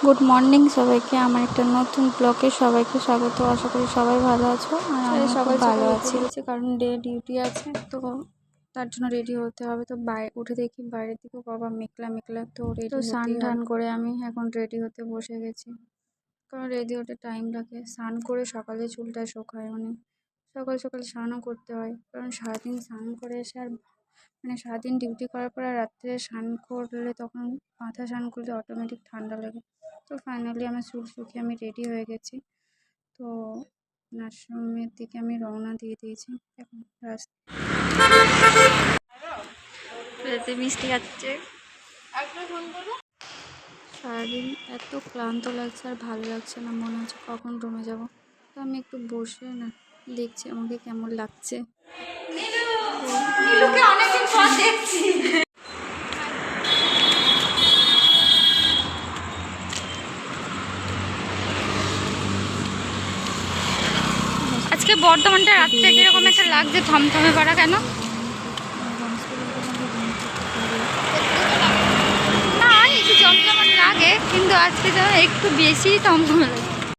Good morning সবাইকে। আমার একটা নতুন ব্লগে সবাইকে স্বাগত। আশা করি সবাই ভালো আছো আর আমি সবাই ভালো আছি। কারণ ডিউটি আছে, তো তার জন্য রেডি হতে হবে। তো উঠে দেখি বাইরের দিকে বাবা মেঘলা মেঘলা, তো স্নান টান করে আমি এখন রেডি হতে বসে গেছি। কারণ রেডি হতে টাইম লাগে। স্নান করে সকালে চুলটা শোকায়, সকাল সকাল স্নানও করতে হয়। কারণ সারাদিন স্নান করে এসে আর সারাদিন ডিউটি করার পর আর রাত্রে স্নান করলে তখন মাথা স্নান করলে অটোমেটিক ঠান্ডা লাগে। তো ফাইনালি আমার চুল শুকিয়ে আমি রেডি হয়ে গেছি। তো নার্সিংহোমের দিকে আমি রওনা দিয়ে দিয়েছি। এখন রাস্তাতে মিষ্টি খাচ্ছে। সারাদিন এত ক্লান্ত লাগছে আর ভালো লাগছে না, মনে হচ্ছে কখন রুমে যাব। তো আমি একটু বসে দেখছি আমাকে কেমন লাগছে। আজকে বর্ধমানটা রাত্রে কিরকম একটা লাগছে, থমথমে করা কেন? না, একটু জমজমাট লাগে, কিন্তু আজকে তো একটু বেশি থমথমে লাগে।